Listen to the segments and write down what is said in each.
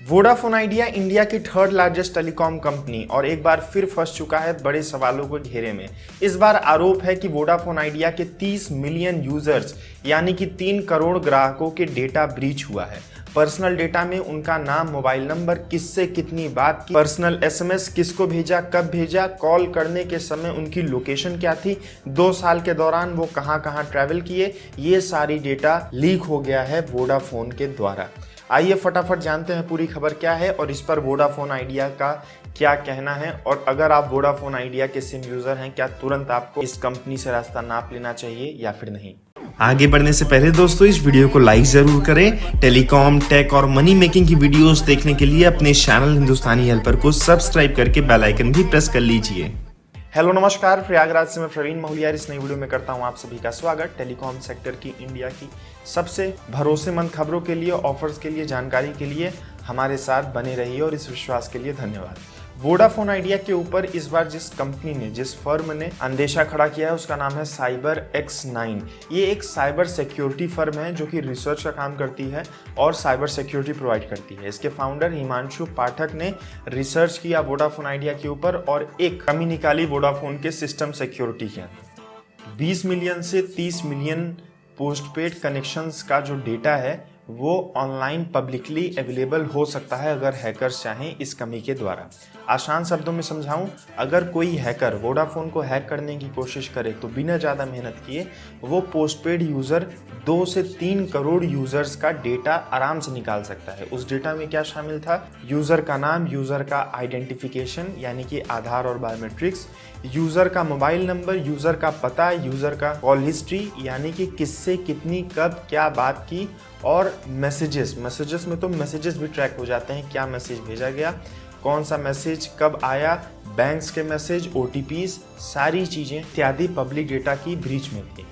Vodafone idea India की third largest telecom company और एक बार फिर फंस चुका है बड़े सवालों के घेरे में। इस बार आरोप है कि वोडाफोन आइडिया के 30 मिलियन यूजर्स यानी कि 3 करोड़ ग्राहकों के डेटा ब्रीच हुआ है। पर्सनल डेटा में उनका नाम, मोबाइल नंबर, किससे कितनी बात की, पर्सनल एसएमएस किसको भेजा, कब भेजा, कॉल करने के समय उनकी लोकेशन क्या थी, 2 साल के दौरान वो कहां कहां ट्रैवल किए, ये सारी डेटा लीक हो गया है वोडाफोन के द्वारा। आइए फटाफट जानते हैं पूरी खबर क्या है और इस पर वोडाफोन आइडिया का क्या कहना है। और अगर आप वोडाफोन आइडिया के सिम यूजर हैं, क्या तुरंत आपको इस कंपनी से रास्ता नाप लेना चाहिए या फिर नहीं। आगे बढ़ने से पहले दोस्तों इस वीडियो को लाइक जरूर करें। टेलीकॉम, टेक और मनी मेकिंग की वीडियोस देखने के लिए अपने चैनल हिंदुस्तानी हेल्पर को सब्सक्राइब करके बेल आइकन भी प्रेस कर लीजिए। हेलो नमस्कार, प्रयागराज से मैं प्रवीण महुलियार इस नई वीडियो में करता हूं आप सभी का स्वागत। टेलीकॉम सेक्टर की इंडिया की सबसे भरोसेमंद खबरों के लिए, ऑफर्स के लिए, जानकारी के लिए हमारे साथ बने रहिए और इस विश्वास के लिए धन्यवाद। वोडाफोन आइडिया के ऊपर इस बार जिस कंपनी ने, जिस फर्म ने अंदेशा खड़ा किया है उसका नाम है CyberX9। ये एक साइबर सिक्योरिटी फर्म है जो कि रिसर्च का काम करती है और साइबर सिक्योरिटी प्रोवाइड करती है। इसके फाउंडर हिमांशु पाठक ने रिसर्च किया वोडाफोन आइडिया के ऊपर और एक कमी निकाली वोडाफोन के सिस्टम सिक्योरिटी के अंदर। 20 मिलियन से 30 मिलियन पोस्टपेड कनेक्शंस का जो डेटा है वो ऑनलाइन पब्लिकली अवेलेबल हो सकता है अगर हैकर्स चाहें इस कमी के द्वारा। आसान शब्दों में समझाऊं, अगर कोई हैकर वोडाफोन को हैक करने की कोशिश करे तो बिना ज़्यादा मेहनत किए वो पोस्टपेड यूज़र 2 से 3 करोड़ यूज़र्स का डेटा आराम से निकाल सकता है। उस डेटा में क्या शामिल था? यूज़र का नाम, यूज़र का आइडेंटिफिकेशन यानी कि आधार और बायोमेट्रिक्स, यूज़र का मोबाइल नंबर, यूज़र का पता, यूज़र का कॉल हिस्ट्री यानी कि किससे कितनी, कब, क्या बात की, और मैसेजेस में तो मैसेजेस भी ट्रैक हो जाते हैं, क्या मैसेज भेजा गया, कौन सा मैसेज कब आया, बैंक्स के मैसेज, OTPs, सारी चीज़ें इत्यादि पब्लिक डेटा की ब्रीच में थी।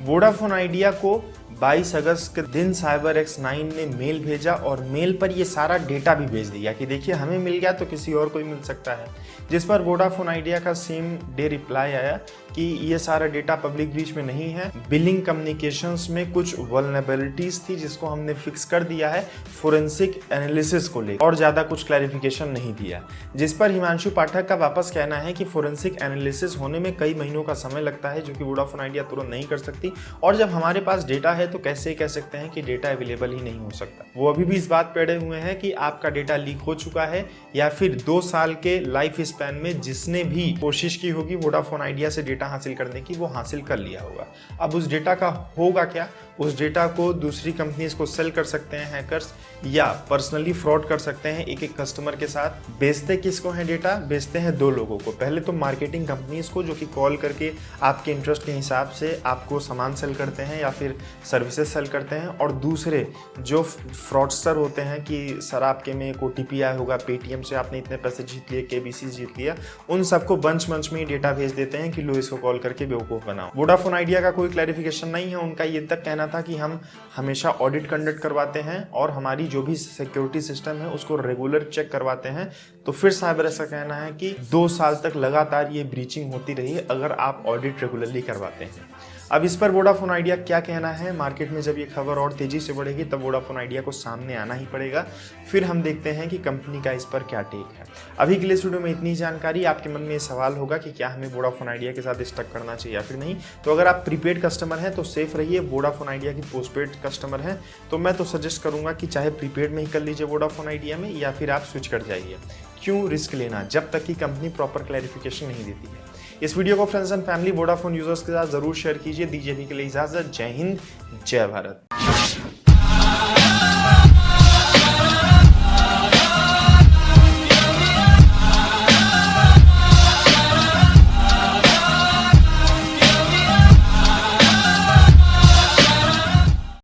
वोडाफोन आइडिया को 22 अगस्त के दिन CyberX9 ने मेल भेजा और मेल पर ये सारा डेटा भी भेज दिया कि देखिए हमें मिल गया तो किसी और को भी मिल सकता है। जिस पर वोडाफोन आइडिया का सेम डे रिप्लाई आया कि ये सारा डेटा पब्लिक ब्रीच में नहीं है, बिलिंग कम्युनिकेशंस में कुछ वल्नरेबिलिटीज थी जिसको हमने फिक्स कर दिया है फोरेंसिक एनालिसिस को लेकर, और ज़्यादा कुछ क्लैरिफिकेशन नहीं दिया। जिस पर हिमांशु पाठक का वापस कहना है कि फोरेंसिक एनालिसिस होने में कई महीनों का समय लगता है जो कि वोडाफोन आइडिया तुरंत नहीं कर सकती, और जब हमारे पास डेटा है तो कैसे कह सकते हैं कि डेटा अवेलेबल ही नहीं हो सकता। वो अभी भी इस बात पे अड़े हुए हैं कि आपका डेटा लीक हो चुका है या फिर 2 साल के लाइफ स्पैन में जिसने भी कोशिश की होगी वोडाफोन आइडिया से डेटा हासिल करने की वो हासिल कर लिया होगा। अब उस डेटा का होगा क्या? उस डेटा को दूसरी कंपनीज को सेल कर सकते हैं हैकर्स या पर्सनली फ्रॉड कर सकते हैं एक एक कस्टमर के साथ। बेचते किसको है डेटा? बेचते हैं 2 लोगों को। पहले तो मार्केटिंग कंपनीज को जो कि कॉल करके आपके इंटरेस्ट के हिसाब से आपको सामान सेल करते हैं या फिर सर्विसेज सेल करते हैं, और दूसरे जो फ्रॉडस्टर होते हैं कि सर आपके में एक OTP आया होगा, पेटीएम से आपने इतने पैसे जीत लिए, KBC जीत लिया, उन सबको बंच में ही डेटा भेज देते हैं कि लो इसको कॉल करके बेवकूफ़ बनाओ। वोडाफोन आइडिया का कोई क्लैरिफिकेशन नहीं है। उनका ये तक कहना था कि हम हमेशा ऑडिट कंडक्ट करवाते हैं और हमारी जो भी सिक्योरिटी सिस्टम है उसको रेगुलर चेक करवाते हैं। तो फिर साइबर ऐसा कहना है कि 2 साल तक लगातार ये ब्रीचिंग होती रही अगर आप ऑडिट रेगुलरली करवाते हैं। अब इस पर वोडाफोन आइडिया क्या कहना है? मार्केट में जब ये खबर और तेजी से बढ़ेगी तब वोडाफोन आइडिया को सामने आना ही पड़ेगा। फिर हम देखते हैं कि कंपनी का इस पर क्या टेक है। अभी के लिए इस वीडियो में इतनी जानकारी। आपके मन में ये सवाल होगा कि क्या हमें वोडाफोन आइडिया के साथ स्टक करना चाहिए या फिर नहीं। तो अगर आप प्रीपेड कस्टमर हैं तो सेफ रहिए। वोडाफोन आइडिया की पोस्टपेड कस्टमर हैं तो मैं तो सजेस्ट करूंगा कि चाहे प्रीपेड में ही कर लीजिए वोडाफोन आइडिया में, या फिर आप स्विच कर जाइए। क्यों रिस्क लेना जब तक कि कंपनी प्रॉपर क्लैरिफिकेशन नहीं देती है। इस वीडियो को friends and family Vodafone users के साथ जरूर शेयर कीजिए। दीजिए अभी के लिए इजाजत। जय हिंद, जय भारत।